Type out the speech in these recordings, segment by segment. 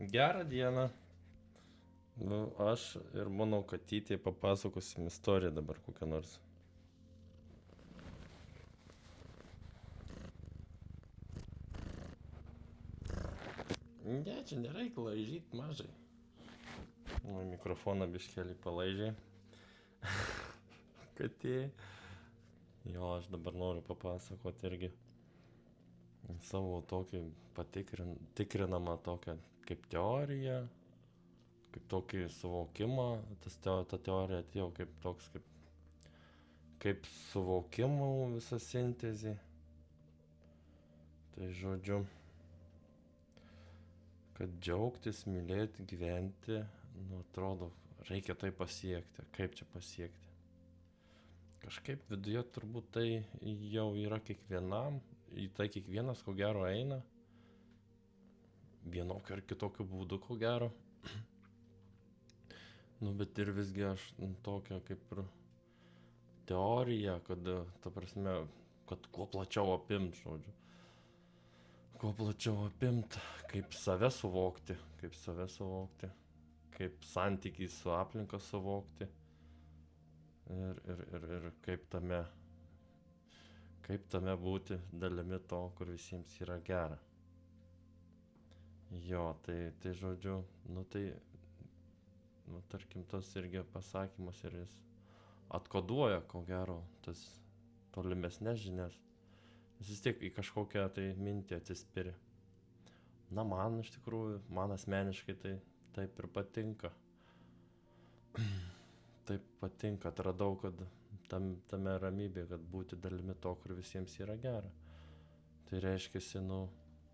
Gerą dieną. Nu, aš ir mano katytė papasakosim istoriją dabar kokią nors. Ne, čia nereikia laižyti mažai. Nu, mikrofoną biškelį palaižiai. Katė. Jo, aš dabar noriu papasakoti irgi savo tokį tikrinamą tokią kaip teoriją, kaip tokį suvokimą. Ta teorija atėjo kaip toks, kaip suvokimų visa sintezė. Tai žodžiu, kad džiaugtis, mylėti, gyventi, nu atrodo, reikia tai pasiekti. Kaip čia pasiekti? Kažkaip viduje turbūt tai jau yra kiekvienam, į tai kiekvienas ko gero eina, vienokiu ar kitokiu būdu ko gero. Nu, bet ir visgi aš tokią kaip ir teoriją, kad, ta prasme, kad kuo plačiau apimt, žodžiu. Kuo plačiau apimt, kaip save suvokti, kaip santykiai su aplinka suvokti ir kaip tame būti dalimi to, kur visiems yra gera. Jo, tai žodžiu, tarkim, tas irgi pasakymas ir jis atkoduoja, ko gero, tas tolimesnės žinias. Vis tiek į kažkokią tai mintį atsispiri. Na, man iš tikrųjų, man asmeniškai tai taip ir patinka. Taip patinka, atradau, kad tame ramybė, kad būti dalimi to, kur visiems yra gera. Tai reiškia,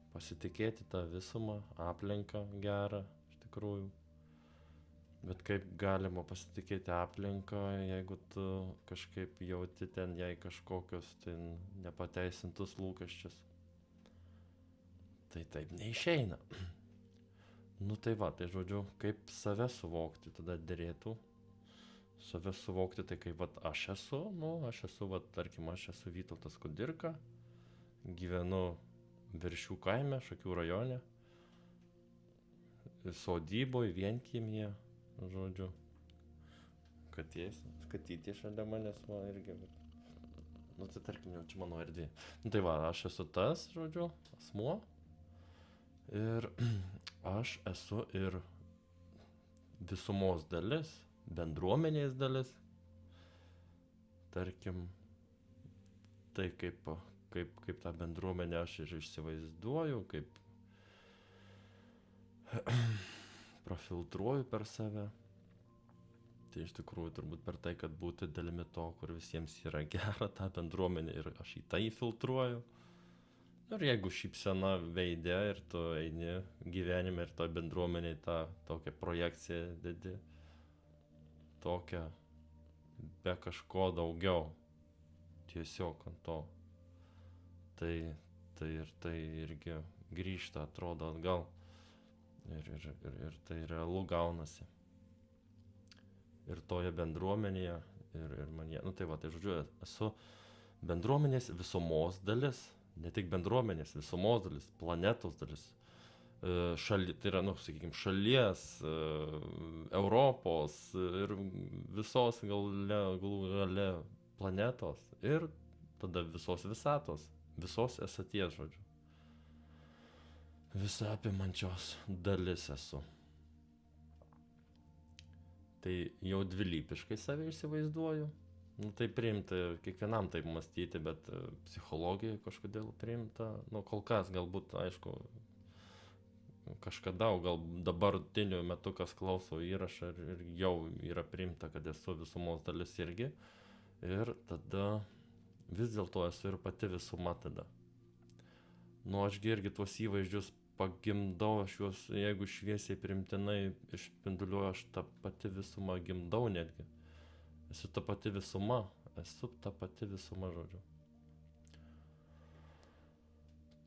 pasitikėti tą visumą, aplinką gerą, iš tikrųjų. Bet kaip galima pasitikėti aplinką, jeigu tu kažkaip jauti ten jai kažkokius nepateisintus lūkesčius. Tai taip neišeina. Tai žodžiu, kaip save suvokti tada derėtų. Save suvokti tai kaip aš esu, tarkim, aš esu Vytautas Kudirka, gyvenu Viršių kaime, Šakių rajone, sodyboje, vienkiemyje. Žodžiu, katytė šalia manęs man irgi. Tai tarkim, jau čia mano erdvė. Aš esu tas, žodžiu, asmuo. Ir aš esu ir visumos dalis, bendruomenės dalis. Tarkim, tai kaip tą bendruomenę aš ir įsivaizduoju, kaip profiltruoju per save. Tai iš tikrųjų turbūt per tai, kad būti dalimi to, kur visiems yra gera, tą bendruomenę ir aš į tai filtruoju. Ir jeigu šypsena veide ir tu eini gyvenime ir toj bendruomeniai tą tokią projekciją dedi, tokią be kažko daugiau, tiesiog ant to, tai ir tai irgi grįžta, atrodo atgal. Ir tai realu gaunasi. Ir toje bendruomenėje, ir manyje. Tai žodžiu, esu bendruomenės visumos dalis, ne tik bendruomenės, visumos dalis, planetos dalis. Tai yra, sakykime, šalies, Europos ir visos galų gale planetos. Ir tada visos visatos, visos esaties, žodžiu. Visa apimančios dalis esu. Tai jau dvilypiškai save įsivaizduoju. Tai priimta, kiekvienam taip mąstyti, bet psichologija kažkodėl priimta. Kol kas galbūt, aišku, kažkada, gal dabartiniu metu, kas klauso įrašą ir jau yra priimta, kad esu visumos dalis irgi. Ir tada vis dėlto esu ir pati visuma tada. Ašgi irgi tuos įvaizdžius pagimdau, aš juos, jeigu šviesiai primtinai išspinduliuoju, aš tą pati visumą gimdau netgi. Esu ta pati visuma, žodžiu.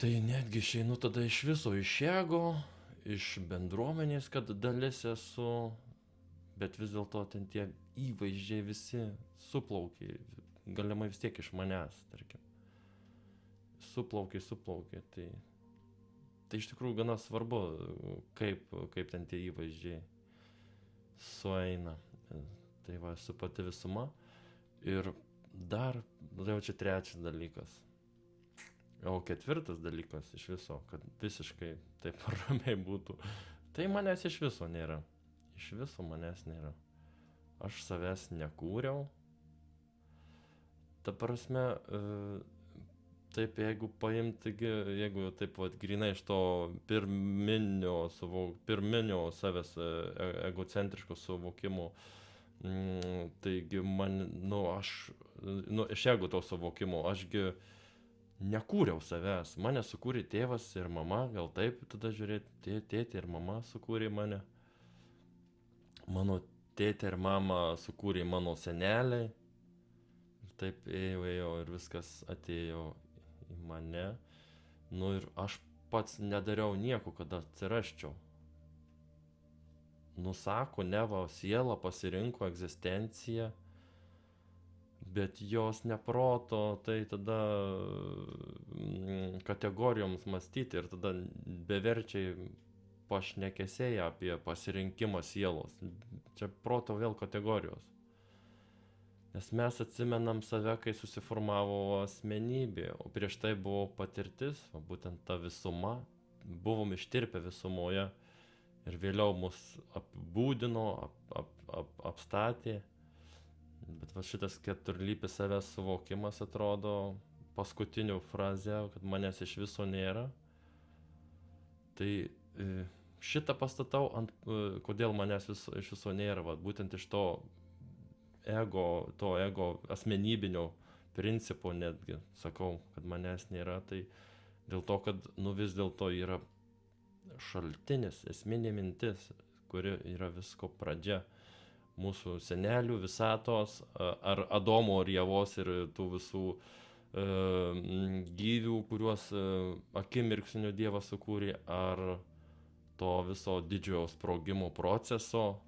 Tai netgi išeinu tada iš viso, iš ego, iš bendruomenės, kad dalis esu, bet vis dėlto ten tie įvaizdžiai visi suplaukia, galimai vis tiek iš manęs, tarkim. Suplaukia, Tai iš tikrųjų gana svarbu, kaip ten tie įvaizdžiai sueina. Tai va, esu pati visuma. Ir dar, jau čia trečias dalykas. O ketvirtas dalykas iš viso, kad visiškai taip ramiai būtų. Tai manęs iš viso nėra. Iš viso manęs nėra. Aš savęs nekūriau. Ta prasme, taip, jeigu paimti, jeigu taip vat grinai iš to pirminio savęs egocentriško suvokimo, taigi man, iš ego to suvokimo, ašgi nekūriau savęs, mane sukūrė tėvas ir mama, gal taip tada žiūrėti, tėtė ir mama sukūrė mane, mano tėtė ir mama sukūrė mano seneliai, ir taip ėjo ir viskas atėjo į mane, ir aš pats nedariau nieko, kad atsirasčiau. Nusako, neva siela pasirinko egzistenciją, bet jos neproto, tai tada kategorijoms mąstyti ir tada beverčiai pašnekesiai apie pasirinkimą sielos. Čia proto vėl kategorijos. Nes mes atsimenam save, kai susiformavo asmenybė, o prieš tai buvo patirtis, būtent ta visuma, buvom ištirpę visumoje ir vėliau mus apibūdino, apstatė. Bet va šitas keturlypis savęs suvokimas atrodo paskutinių frazę, kad manęs iš viso nėra. Tai šitą pastatau kodėl manęs iš viso nėra, va, būtent iš to ego asmenybinio principo netgi sakau, kad manęs nėra, tai dėl to, kad vis dėlto yra šaltinis, esminė mintis, kuri yra visko pradžia. Mūsų senelių, visatos, ar Adomo, ar Ievos ir tų visų gyvių, kuriuos akimirksniu Dievas sukūrė, ar to viso didžiojo sprogimo proceso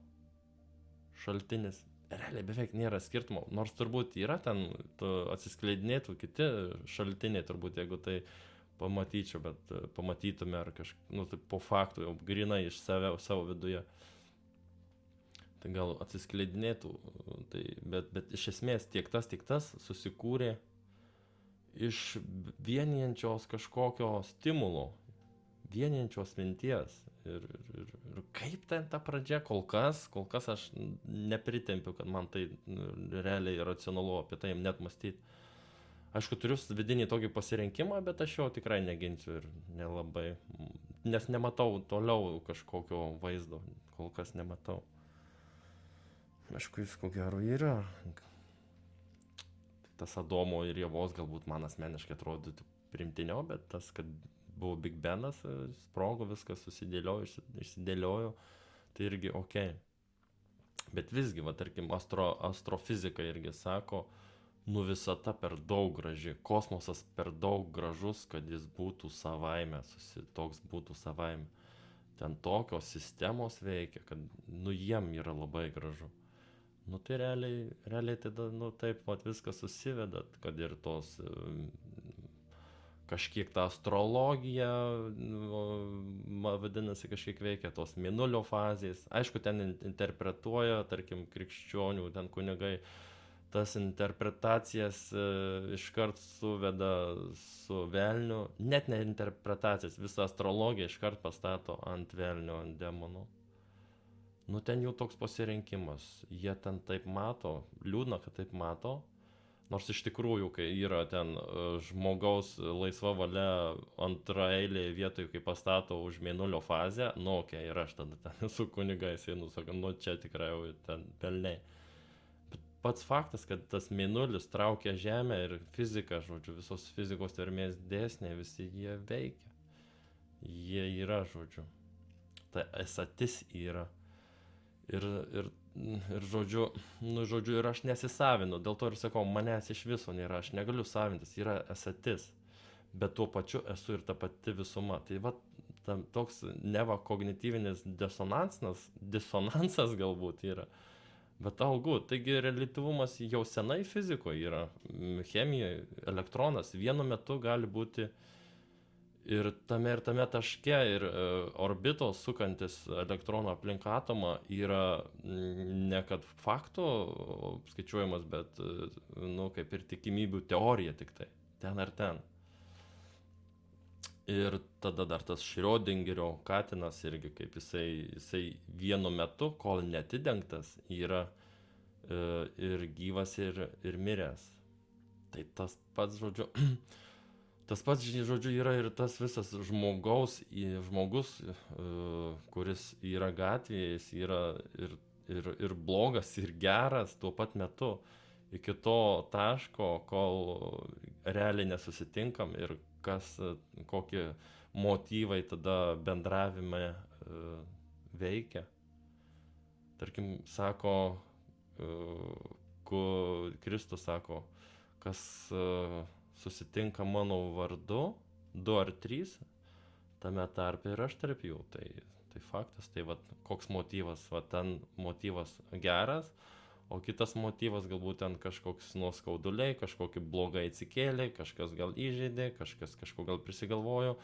šaltinis. Realiai beveik nėra skirtumo, nors turbūt yra ten atsiskleidinėtų kiti šaltiniai, turbūt jeigu tai pamatyčiau, bet pamatytume ar tai po faktų, jau grinai iš savo viduje. Tai gal atsiskleidinėtų, bet iš esmės tiek tas susikūrė iš vienijančios kažkokio stimulo, vienijančios minties. Ir kaip ten ta pradžia, kol kas aš nepritempiu, kad man tai realiai racionalu apie tai net mąstyti. Aišku, turiu vidinį tokį pasirinkimą, bet aš jo tikrai neginsiu ir nelabai, nes nematau toliau kažkokio vaizdo, kol kas nematau. Aišku, jis ko gero yra. Tas Adomo ir Ievos galbūt man asmeniškai atrodytų primtiniau, bet tas, kad buvo Big Benas, sprogo, viskas išsidėliojo, tai irgi okei. Bet visgi, va, tarkim, astrofizika irgi sako, visata per daug graži, kosmosas per daug gražus, kad jis būtų savaime, toks būtų savaime. Ten tokios sistemos veikia, kad, jiem yra labai gražu. Tai realiai tada, taip, viskas susiveda, kad ir tos kažkiek ta astrologija, vadinasi, kažkiek veikia tos mėnulio fazės. Aišku, ten interpretuoja, tarkim, krikščionių, ten kunigai, tas interpretacijas iškart suveda su velniu, net ne interpretacijas, visą astrologiją iškart pastato ant velnio, ant demonų. Ten jau toks pasirinkimas, jie ten taip mato, liūdna, kad taip mato, nors iš tikrųjų, kai yra ten žmogaus laisva valia antraeilėje vietoje, kai pastato už mėnulio fazę, okei, ir aš tada ten su kunigais einu, sakau, čia tikrai jau ten pelniai. Bet pats faktas, kad tas mėnulis traukia žemę ir fizika, žodžiu, visos fizikos tvermės dėsniai, visi jie veikia. Jie yra, žodžiu. Ta esatis yra. Ir žodžiu, ir aš nesisavinu, dėl to ir sakau, manęs iš viso nėra, aš negaliu savintis, yra esatis, bet tuo pačiu esu ir ta pati visuma. Tai va, toks neva kognityvinis disonansas galbūt yra, bet algu, taigi reliatyvumas jau senai fizikoje yra, chemijoje, elektronas vienu metu gali būti Ir tame taške ir orbitos sukantis elektrono aplink atomą yra ne kad faktų skaičiuojamas, bet, nu, kaip ir tikimybių teorija tik tai. Ten ar ten. Ir tada dar tas Šriodengerio katinas irgi, kaip jisai vienu metu, kol netidengtas, yra ir gyvas, ir miręs. Tai tas pats, žodžiu, yra ir tas visas žmogus, kuris yra gatvėje, jis yra ir blogas, ir geras tuo pat metu. Iki to taško, kol realiai nesusitinkam ir kokie motyvai tada bendravime veikia. Tarkim, sako, Kristus sako, kas susitinka mano vardu, 2 ar 3, tame tarpe ir aš tarp jų. Tai faktas, tai vat, koks motyvas, vat ten motyvas geras, o kitas motyvas galbūt ten kažkoks nuoskauduliai, kažkokie blogai atsikėlė, kažkas gal įžeidė, kažkas kažko gal prisigalvojo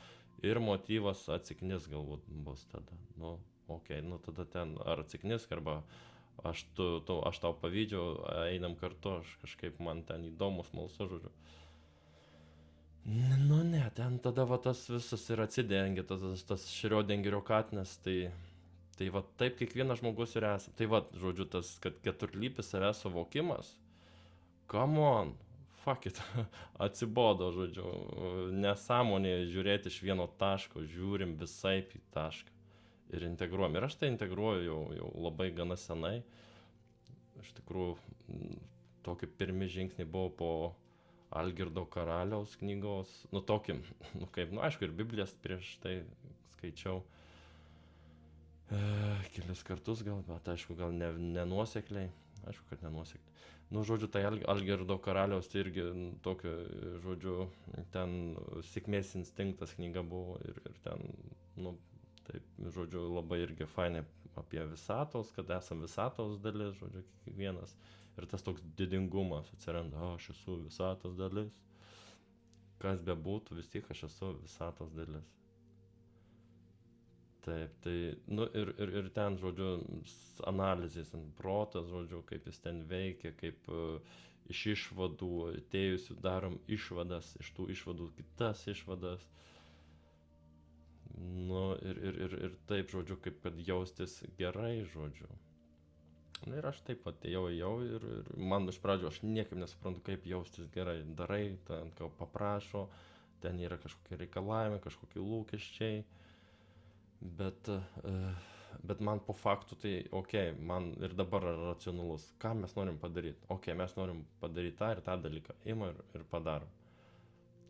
ir motyvas atsiknis galbūt bus tada. Nu, okei, nu tada ten ar atsiknis, arba aš tau pavydžiu, einam kartu, aš kažkaip man ten įdomu, smalsu, žodžiu. Nu ne, ten tada va tas visas ir atsidengia, tas Šriodengerio katinas, tai va taip kiekvienas žmogus ir esame. Tai va, žodžiu, tas, kad keturlypis savęs suvokimas, come on, fuck it, atsibodo, žodžiu, nesąmonė žiūrėti iš vieno taško, žiūrim visaip į tašką ir integruojam. Ir aš tai integruoju jau labai gana senai. Iš tikrųjų, tokie pirmi žingsniai buvo po Algirdo Karaliaus knygos, nu tokį, nu kaip, nu aišku, ir Biblijas prieš tai skaičiau kelis kartus gal, bet aišku, gal nenuosekliai, aišku, kad nenuosekliai. Nu, žodžiu, tai Algirdo Karaliaus tai irgi tokio, žodžiu, ten sėkmės instinktas knyga buvo ir ten, nu, taip, žodžiu, labai irgi fainai apie visatos, kad esam visatos dalis, žodžiu, kiekvienas. Ir tas toks didingumas atsiranda, aš esu visatos dalis. Kas bebūtų, vis tiek aš esu visatos dalis. Taip, tai, nu ir ten, žodžiu, analizės, protas, žodžiu, kaip jis ten veikia, kaip iš išvadų atėjusių darom išvadas, iš tų išvadų kitas išvadas. Nu ir taip, žodžiu, kaip kad jaustis gerai, žodžiu. Na ir aš taip atėjau ir man iš pradžio aš niekaip nesuprantu, kaip jaustis gerai. Darai, ten ką paprašo, ten yra kažkokie reikalavimai, kažkokie lūkesčiai. Bet man po faktų tai, okei, man ir dabar yra racionalus. Ką mes norim padaryti? Okei, mes norim padaryti tą ir tą dalyką. Ima ir padarom.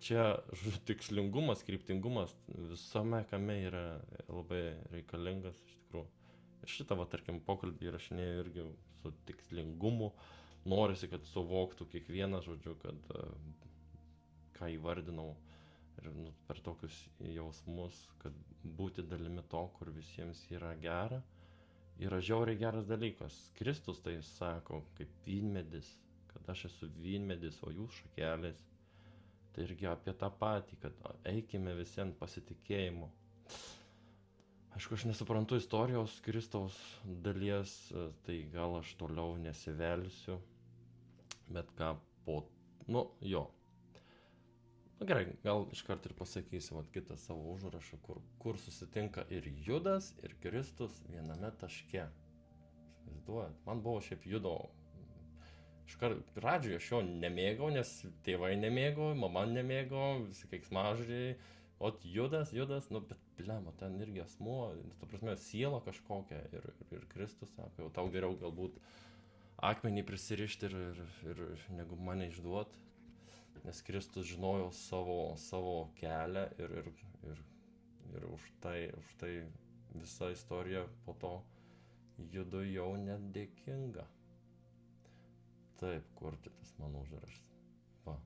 Čia, žodžiu, tikslingumas, kryptingumas visame kame yra labai reikalingas iš tikrųjų. Ir šitą, va, tarkim, pokalbį įrašinėjau irgi su tikslingumu. Norisi, kad suvoktų kiekvieną, žodžiu, kad ką įvardinau ir per tokius jausmus, kad būti dalimi to, kur visiems yra gera, yra žiauriai geras dalykas. Kristus tai sako, kaip vynmedis, kad aš esu vynmedis, o jūs šakelės. Tai irgi apie tą patį, kad eikime visiems pasitikėjimu. Aišku, aš nesuprantu istorijos Kristaus dalies, tai gal aš toliau nesivelsiu, bet ką nu, jo. Nu gerai, gal iškart ir pasakysiu vat kitą savo užrašą, kur susitinka ir Judas, ir Kristus viename taške. Įsivaizduojat, man buvo šiaip Judo. Iškart pradžioje aš jo nemėgau, nes tėvai nemėgo, mama nemėgo, visi keiksmažodžiai. O Judas, nu, bet blema, ten irgi asmuo, ta prasme, siela kažkokia ir Kristus sako, jau tau geriau galbūt akmenį prisirišti ir negu mane išduot, nes Kristus žinojo savo kelią ir už tai visa istorija po to Judui jau nedėkinga. Taip, kur tas mano užrašas. Va.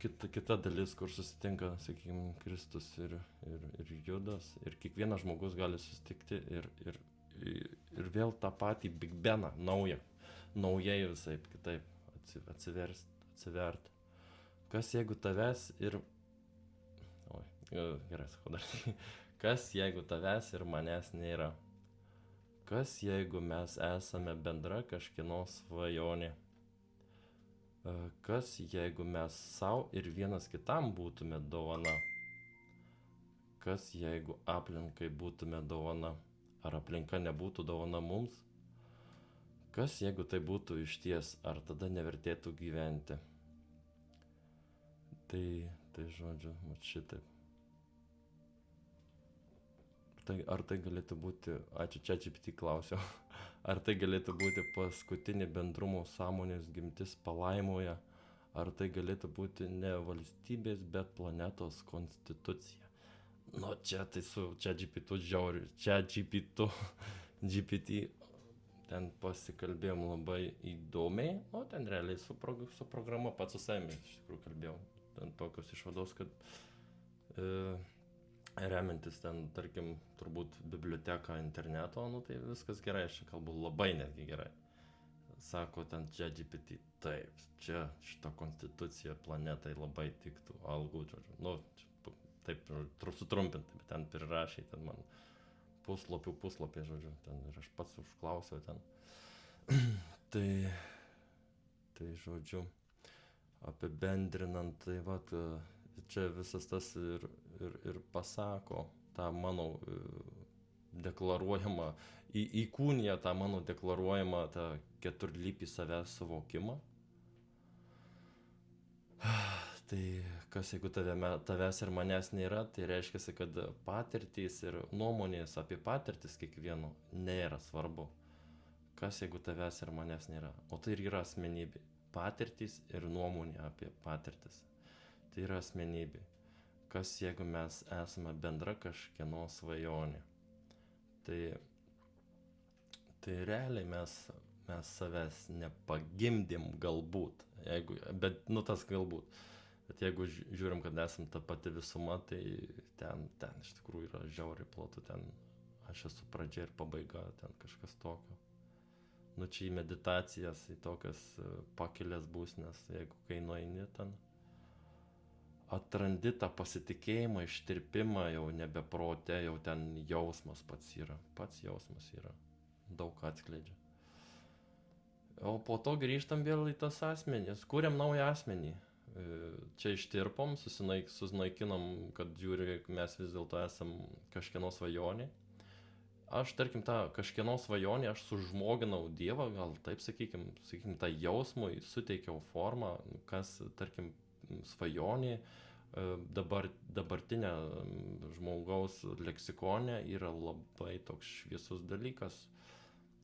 Kita dalis, kur susitinka, sakykime, Kristus ir Judas, ir kiekvienas žmogus gali susitikti ir vėl tą patį Big Beną, naujai visaip kitaip atsiverti. Kas jeigu tavęs ir, Gerai, sakau dar. Kas jeigu tavęs ir manęs nėra? Kas jeigu mes esame bendra kažkieno svajonė? Kas jeigu mes savo ir vienas kitam būtume dovana? Kas jeigu aplinkai būtume dovana? Ar aplinka nebūtų dovana mums? Kas jeigu tai būtų išties, ar tada nevertėtų gyventi? Tai žodžiu, šitaip. Ar tai galėtų būti, ačiū ChatGPT klausiau, ar tai galėtų būti paskutinė bendrumo sąmonės gimtis palaimoje, ar tai galėtų būti ne valstybės, bet planetos konstitucija. Nu, čia tai su ChatGPT žiauriu, GPT ten pasikalbėjom labai įdomiai, o ten realiai su programa pats su savimi iš tikrųjų kalbėjau. Ten tokios išvados, kad remiantis ten, tarkim, turbūt biblioteka interneto, nu tai viskas gerai, aš čia kalbu labai netgi gerai. Sako ten ChatGPT, taip, čia šita konstitucija planetai labai tiktų, algų, žodžiu, nu, taip, sutrumpintai, bet ten prirašė, ten man puslapį, žodžiu, ten ir aš pats užklausiau ten. Tai, žodžiu, apibendrinant, tai vat, čia visas tas ir pasako tą mano deklaruojamą, įkūnija tą mano deklaruojamą tą keturlypį savęs suvokimą. Tai kas jeigu tavęs ir manęs nėra, tai reiškia, kad patirtys ir nuomonės apie patirtis kiekvieno nėra svarbu. Kas jeigu tavęs ir manęs nėra? O tai ir yra asmenybė. Patirtys ir nuomonė apie patirtis. Tai yra asmenybė. Kas jeigu mes esame bendra kažkieno svajonė? Tai realiai mes savęs nepagimdėm galbūt, bet nu tas galbūt. Bet jeigu žiūrim, kad esam ta pati visuma, tai ten iš tikrųjų yra žiauriai platu, ten aš esu pradžia ir pabaiga, ten kažkas tokio. Nu čia į meditacijas, į tokias pakilės būsnes, jeigu kai nueini ten, atrandi tą pasitikėjimą, ištirpimą, jau nebe prote, jau ten jausmas pats jausmas yra, daug atskleidžia. O po to grįžtam vėl į tas asmenys, kuriam naują asmenį. Čia ištirpom, susinaikinom, kad žiūri, mes vis dėlto esam kažkieno svajonė. Aš, tarkim, tą kažkieno svajonę, aš sužmoginau Dievą, gal taip sakykim, tą jausmui suteikiau formą, kas, tarkim, svajonė dabartinė žmogaus leksikone yra labai toks šviesus dalykas.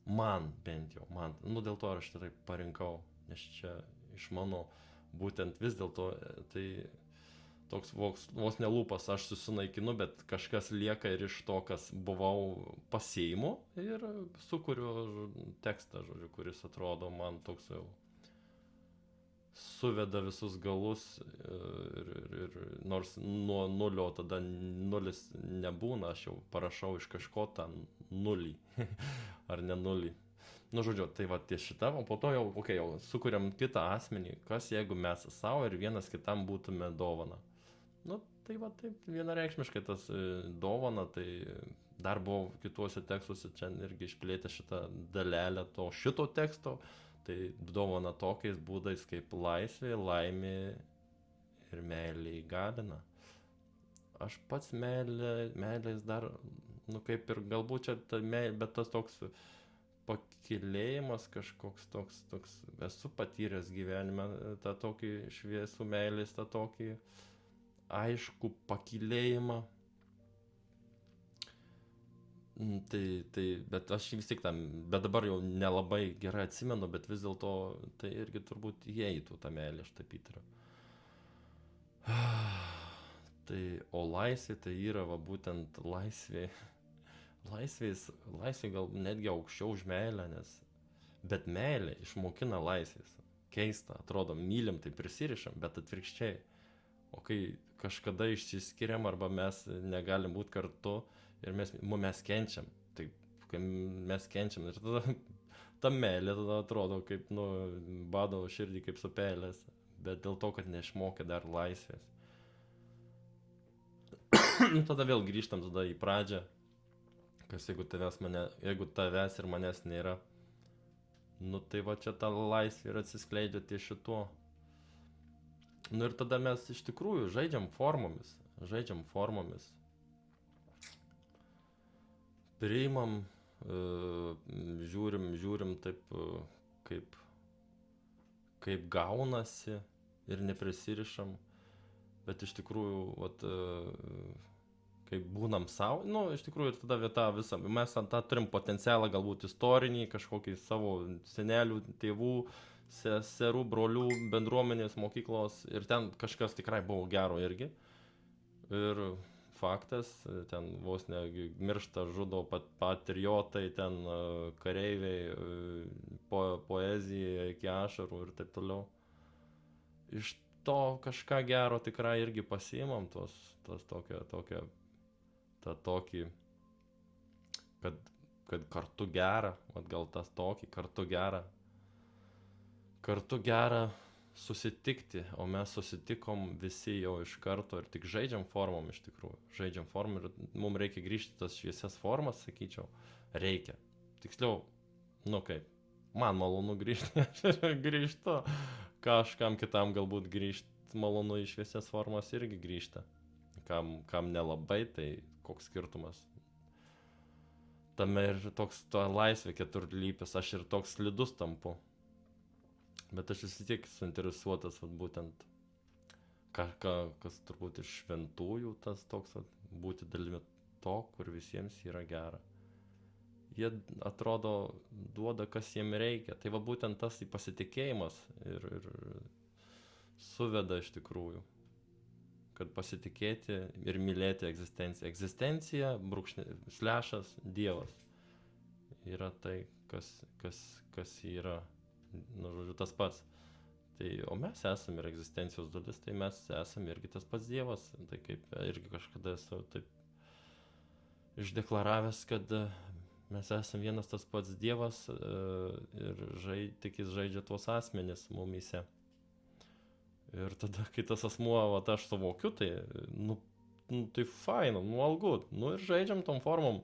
Man bent jau, nu dėl to aš taip parinkau, nes čia iš mano būtent vis dėlto tai toks vos ne lūpas aš susinaikinu, bet kažkas lieka ir iš to, kas buvau pasiimu ir sukuriu tekstą, žodžiu, kuris atrodo man toks jau suveda visus galus ir nors nuo nulio tada nulis nebūna, aš jau parašau iš kažko tą nulį ar ne nulį. Nu, žodžiu, tai va ties šitą, o po to jau sukuriam kitą asmenį, kas jeigu mes savo ir vienas kitam būtume dovana. Nu, tai va taip, vienareikšmiškai tas dovana, tai dar buvo kituose tekstuose, čia irgi išplėtė šitą dalelę to šito teksto, tai dovana tokiais būdais kaip laisvė, laimė ir meilė įgalina. Aš pats meilės dar, nu kaip ir galbūt čia, bet tas toks pakilėjimas kažkoks toks, esu patyręs gyvenime tą tokį šviesų meilės, tą tokį aišku pakilėjimą. Bet aš vis tik bet dabar jau nelabai gerai atsimenu, bet vis dėlto tai irgi turbūt įeitų tą meilę, aš taip įtariu. O laisvė tai yra va būtent laisvė. Laisvė gal netgi aukščiau už meilę, bet meilė išmokina laisvės. Keista, atrodo, mylim, tai prisirišam, bet atvirkščiai. O kai kažkada išsiskiriam arba mes negalim būti kartu ir mes kenčiam, tai kai mes kenčiam ir tada ta meilė tada atrodo kaip, bado širdį kaip supelės, bet dėl to, kad neišmokė dar laisvės. tada vėl grįžtam tada į pradžią, kas jeigu tavęs ir manęs nėra, nu tai va čia ta laisvė ir atsiskleidžia ties šituo. Nu ir tada mes iš tikrųjų žaidžiam formomis. Priimam, žiūrim taip, kaip gaunasi ir neprisirišam, bet iš tikrųjų, vat, kaip būnam savo, nu, iš tikrųjų ir tada vieta visą, mes tą turim potencialą galbūt istorinį, kažkokį savo senelių, tėvų, seserų, brolių, bendruomenės, mokyklos ir ten kažkas tikrai buvo gero irgi. Ir faktas, ten vos ne miršta, žudo patriotai, ten kareiviai, poezija iki ašarų ir taip toliau. Iš to kažką gero tikrai irgi pasiimam, tokį, kad kartu gera, gal tas tokį, kartu gera susitikti, o mes susitikom visi jau iš karto ir tik žaidžiam formom iš tikrųjų. Žaidžiam formom ir mums reikia grįžti tas šviesias formas, sakyčiau. Reikia. Tiksliau, nu kaip, man malonu grįžti, grįžtu. Kažkam kitam galbūt grįžti malonu į šviesias formas irgi grįžta. Kam nelabai, tai koks skirtumas. Tame ir toks to laisvė keturlypis, aš ir toks slidus tampu. Bet aš vis tiek suinteresuotas, būtent, kas turbūt iš šventųjų, tas toks, būti dalimi to, kur visiems yra gera. Jie atrodo duoda, kas jiem reikia. Tai būtent tas pasitikėjimas ir suveda iš tikrųjų. Kad pasitikėti ir mylėti egzistenciją. Egzistencija, / Dievas. Yra tai, kas yra. Nu, žodžiu, tas pats. Tai, o mes esame ir egzistencijos dalis, tai mes esame irgi tas pats Dievas. Tai kaip irgi kažkada esu taip išdeklaravęs, kad mes esame vienas tas pats Dievas ir tik jis žaidžia tuos asmenis mumyse. Ir tada, kai tas asmuo, aš suvokiu, tai, tai faina, algut, ir žaidžiam tom formom.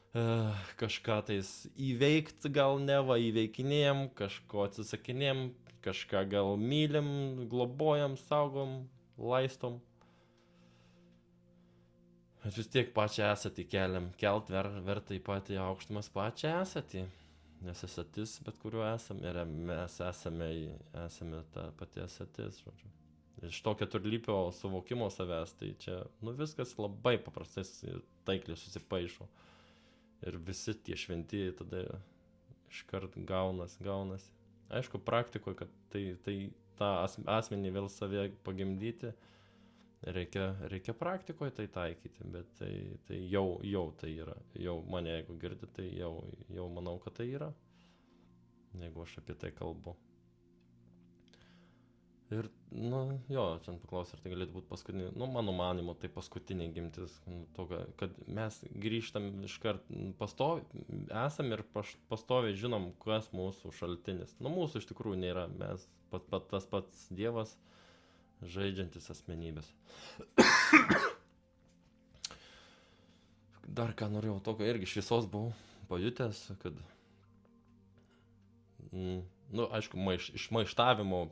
Kažką tais įveikt gal įveikinėjam, kažko atsisakinėjam, kažką gal mylim, globojam, saugom, laistom. Bet vis tiek pačią esatį keliam, verta į patį aukštumas pačią esatį, nes esatis, bet kuriuo esame, ir mes esame ta pati esatis, žodžiu. Iš to keturlypio suvokimo savęs, tai čia, viskas labai paprastai taikliai susipaišo. Ir visi tie šventieji tada iškart gaunasi. Aišku, praktikoje, kad tai tą asmenį vėl save pagimdyti, reikia praktikoje tai taikyti, bet tai jau tai yra. Jau mane, jeigu girdi, tai jau manau, kad tai yra, jeigu aš apie tai kalbu. Ir, čia paklausiu, ar tai galėtų būti paskutinė, mano manymu, tai paskutinė gimtis, kad mes grįžtam iškart esam ir pastoviai žinom, kas mūsų šaltinis. Mūsų iš tikrųjų nėra, mes tas pats Dievas, žaidžiantis asmenybės. Dar ką norėjau, tokio irgi šviesos buvau pajutęs, kad, aišku, iš maištavimo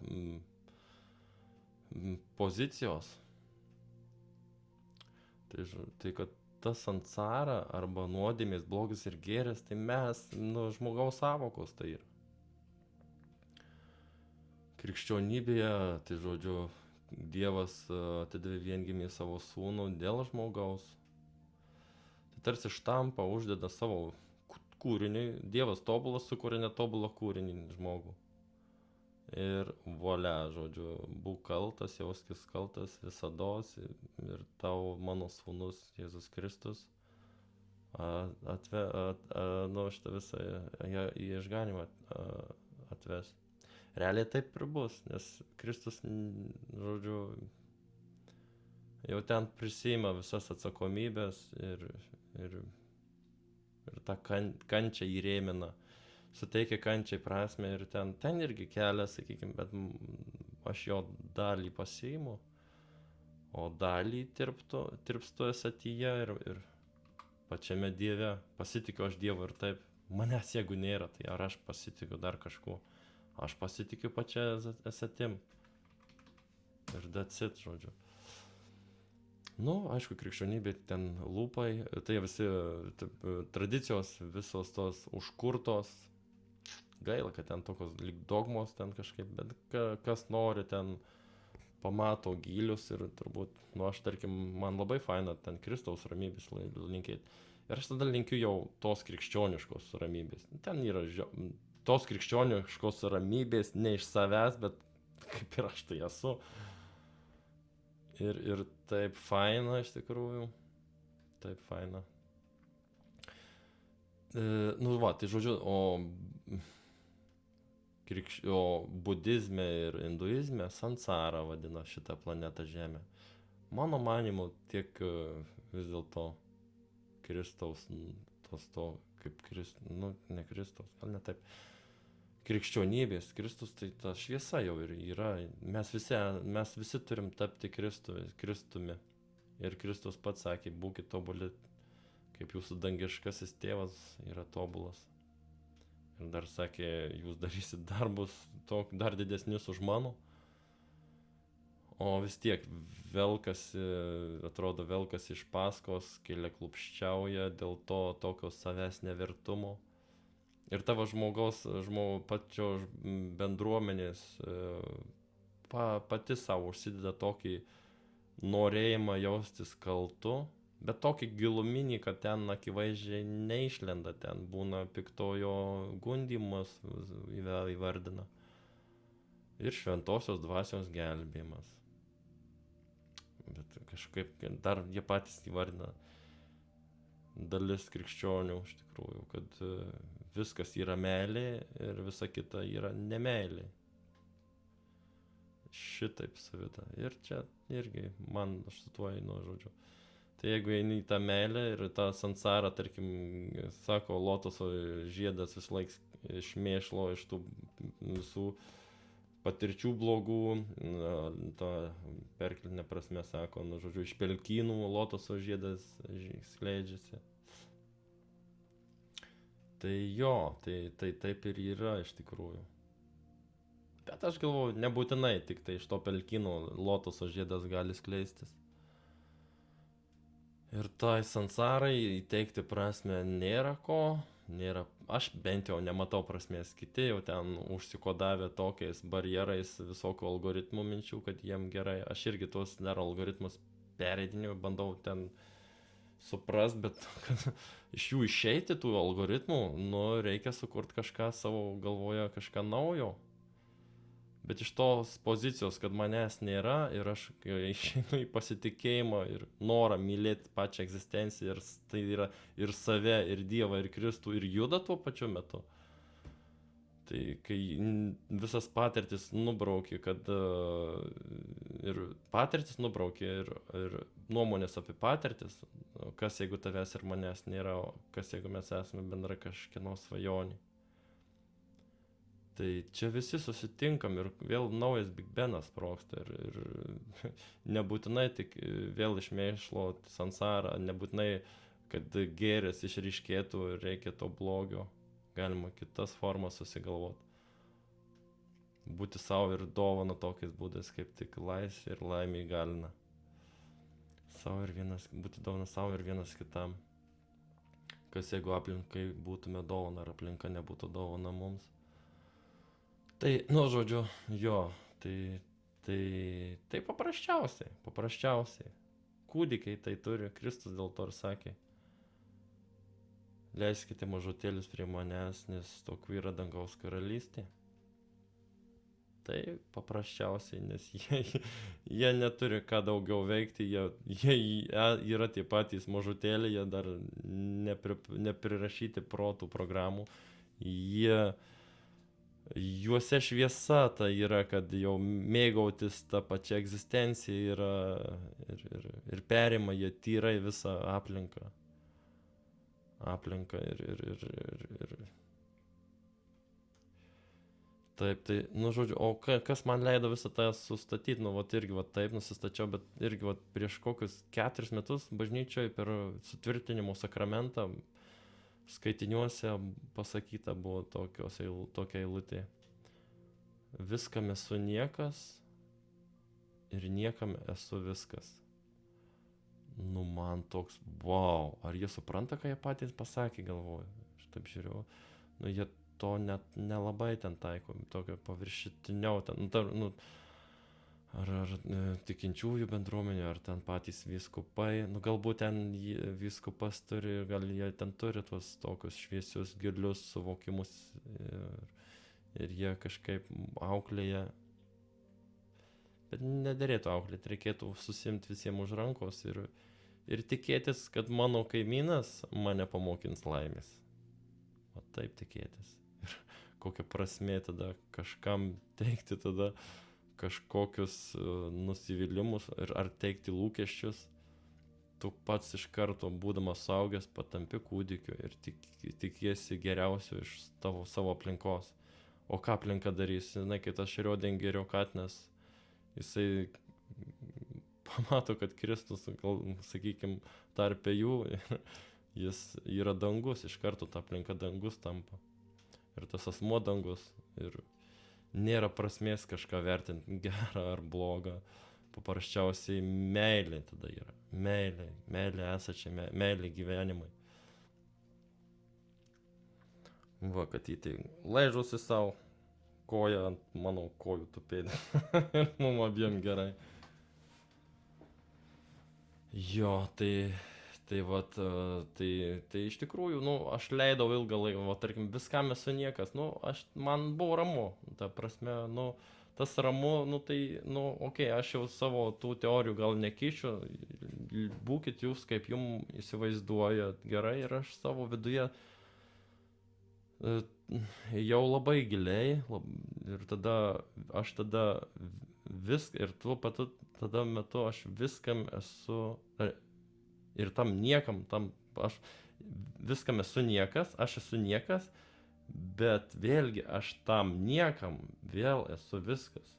pozicijos, tai kad ta sansara arba nuodėmės, blogis ir gėris, tai mes, žmogaus sąvokos tai yra. Krikščionybėje, tai žodžiu, Dievas atidavė viengimį savo sūnų dėl žmogaus. Tai tarsi štampą uždeda savo kūrinį, Dievas tobulas sukuria netobulą kūrinį žmogų. Ir volia, žodžiu, būk kaltas, jauskis kaltas visados ir tau mano sūnus Jėzus Kristus šitą visą į išganimą atves. Realiai taip ir bus, nes Kristus, žodžiu, jau ten prisiima visas atsakomybės ir tą kančią įrėmina. Suteikia kančiai prasme ir ten irgi kelias, sakykime, bet aš jo dalį pasiimu, o dalį tirpstu esatyje ir pačiame Dieve. Pasitikiu aš Dievu ir taip. Manęs jeigu nėra, tai ar aš pasitikiu dar kažkuo? Aš pasitikiu pačia esatim. Ir that's it, žodžiu. Nu, aišku, krikščionybė ten lūpai, tai visi tradicijos visos tos užkurtos. Gaila, kad ten tokios lyg dogmos ten kažkaip, bet kas nori ten pamato gylius ir turbūt, nu aš tarkim, man labai faina ten Kristaus ramybės linkėti. Ir aš tada linkiu jau tos krikščioniškos ramybės. Ten yra tos krikščioniškos ramybės ne iš savęs, bet kaip ir aš tai esu. Ir taip faina iš tikrųjų. Taip faina. Nu va, tai žodžiu, o budizme ir hinduizme sansara vadina šitą planetą Žemę. Mano manimu, tiek vis dėlto Kristaus, kaip nu ne Kristaus, gal ne taip. Krikščionybės, Kristus tai ta šviesa jau ir yra. Mes visi turim tapti Kristumi. Ir Kristus pats sakė, būkit tobuli, kaip jūsų dangiškasis tėvas yra tobulas. Ir dar sakė, jūs darysit darbus dar didesnius už mano. O vis tiek velkasi iš paskos, kėlė klupščiauja dėl to tokio savęs nevertumo. Ir tavo pačio bendruomenės pati savo užsideda tokį norėjimą jaustis kaltu, bet tokį giluminį, kad ten akivaizdžiai neišlenda, ten būna piktojo gundymas įvardina. Ir šventosios dvasios gelbėjimas. Bet kažkaip dar jie patys įvardina dalis krikščionių iš tikrųjų, kad viskas yra meilė ir visa kita yra nemeilė. Šitaip savita. Ir čia irgi man aš su tuo einu, žodžiu. Tai jeigu eini į tą meilę ir tą sansarą, tarkim, sako, lotoso žiedas vis laik šmėšlo iš tų visų patirčių blogų, ta perkeltinė prasme sako, nu, žodžiu, iš pelkynų lotoso žiedas skleidžiasi. Tai jo, tai taip ir yra iš tikrųjų. Bet aš galvoju, nebūtinai tik tai iš to pelkyno lotoso žiedas gali skleistis. Ir tai sansarai įteikti prasme nėra ko, aš bent jau nematau prasmės, kiti jau ten užsikodavę tokiais barjerais visokių algoritmų minčių, kad jiem gerai. Aš irgi tuos dar algoritmus pereidiniu, bandau ten suprast, bet kad iš jų išeiti tų algoritmų, nu, reikia sukurti kažką savo galvoje, kažką naujo. Bet iš tos pozicijos, kad manęs nėra ir aš išeinu į pasitikėjimą ir norą mylėti pačią egzistenciją ir tai yra ir save, ir Dievą, ir Kristų, ir juda tuo pačiu metu. Tai kai visas patirtis nubraukė, kad ir patirtis nubraukė, ir nuomonės apie patirtis, kas jeigu tavęs ir manęs nėra, kas jeigu mes esame bendra kažkieno svajonė. Tai čia visi susitinkam ir vėl naujas Big Benas sprogsta ir nebūtinai tik vėl išmėšlo sansarą, nebūtinai, kad gėris išryškėtų ir reikia to blogio. Galima kitas formas susigalvoti. Būti savo ir dovana tokiais būdais, kaip tik laisvė ir laimė įgalina. Būti dovana savo ir vienas kitam. Kas jeigu aplinkai būtume dovana, ar aplinka nebūtų dovana mums. Tai, nu, žodžiu, jo, tai paprasčiausiai. Kūdikiai tai turi, Kristus dėl to ir sakė. Leiskite mažutėlius prie manęs, nes tokių yra dangaus karalystė. Tai paprasčiausiai, nes jie neturi ką daugiau veikti, jie yra tie patys mažutėliai, jie dar neprirašyti protų programų. Juose šviesa ta yra, kad jau mėgautis tą pačią egzistenciją yra ir perima jie tyrai visą aplinką ir Taip, tai, nu, žodžiu, o kas man leido visą tą sustatyti, nu, vat irgi, vat taip nusistačiau, bet irgi, vat prieš kokius 4 metus bažnyčioje per sutvirtinimo sakramentą skaitiniuose pasakyta buvo tokia eilutė. Viskam esu niekas ir niekam esu viskas. Nu, man toks, wow, ar jie supranta, ką jie patys pasakė, galvoju. Aš taip žiūriu, nu, jie to net nelabai ten taiko, tokio paviršitiniau, ten, ar tikinčiųjų bendruomenė, ar ten patys vyskupai, nu, galbūt ten vyskupas turi, gal jie ten turi tuos tokius šviesius, gilius suvokimus ir jie kažkaip auklėja. Bet nederėtų auklėti, reikėtų susimti visiems už rankos ir tikėtis, kad mano kaimynas mane pamokins laimės. O taip tikėtis. Ir kokia prasmė tada kažkam teikti tada kažkokius nusivylimus ar teikti lūkesčius. Tu pats iš karto, būdamas suaugęs, patampi kūdikiu ir tikiesi geriausio iš savo aplinkos. O ką aplinka darys? Žinai, kai tas Šriodengerio katinas, jisai pamato, kad Kristus, sakykim, tarpe jų, jis yra dangus, iš karto ta aplinka dangus tampa. Ir tas asmuo dangus. Ir nėra prasmės kažką vertinti gerą ar blogą. Paprasčiausiai meilė tada yra. Meilė esačiai, meilė gyvenimui. Va, kad tai laižusi savo koją ant mano kojų tupėdė. Ir mum abiem gerai. Jo, tai vat, tai iš tikrųjų, nu, aš leidau ilgą laiką, va, tarkim, viskam esu niekas, nu, man buvo ramu, ta prasme, nu, tas ramu, nu, tai, nu, okei, aš jau savo tų teorijų gal nekišiu, būkit jūs, kaip jums įsivaizduojat gerai, ir aš savo viduje jau labai giliai, ir aš viską, ir tuo patu tada metu aš viskam esu, ir tam niekam, aš viskam esu niekas, aš esu niekas, bet vėlgi aš tam niekam vėl esu viskas.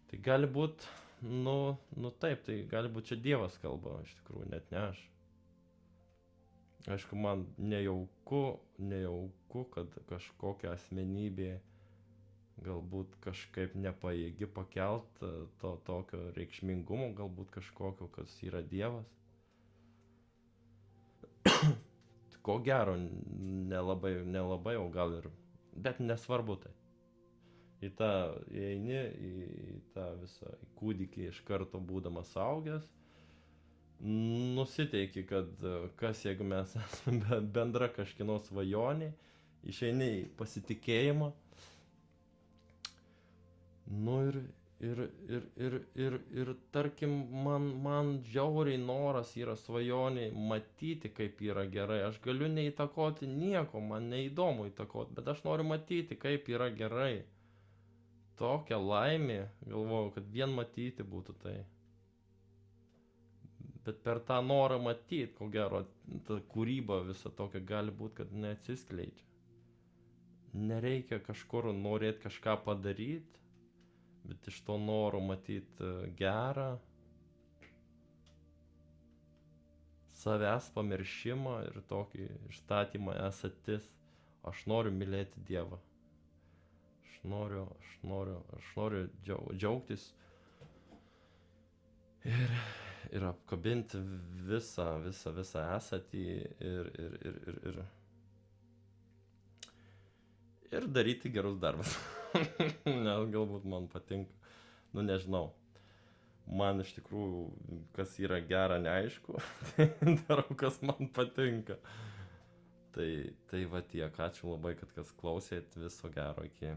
Tai gali būt, nu taip, tai gali būt čia Dievas kalba, iš tikrųjų, net ne aš. Aišku, man nejauku, kad kažkokia asmenybė galbūt kažkaip nepajėgi pakelt to tokio reikšmingumo, galbūt kažkokio, kas yra Dievas. Ko gero, nelabai, o gal ir, bet nesvarbu tai. Įeini į tą visą kūdikį iš karto būdamas suaugęs, nusiteiki, kad kas jeigu mes esame bendra kažkieno svajonė, išeini į pasitikėjimą. Nu ir tarkim, man žiauriai noras yra svajonė matyti, kaip yra gerai. Aš galiu neįtakoti nieko, man neįdomu įtakoti, bet aš noriu matyti, kaip yra gerai. Tokia laimė, galvoju, kad vien matyti būtų tai. Bet per tą norą matyti, ko gero, ta kūryba visa tokia gali būti, kad neatsiskleidžia. Nereikia kažkur norėti kažką padaryti, bet iš to noro matyti gerą, savęs pamiršimą ir tokį išstatymą esatis. Aš noriu mylėti Dievą. Aš noriu džiaugtis ir apkabinti visą esatį ir daryti gerus darbus. Nes galbūt man patinka, nu nežinau. Man iš tikrųjų, kas yra gera, neaišku, tai darau, kas man patinka. Tai va tiek, ačiū labai, kad kas klausėt, viso gero, iki.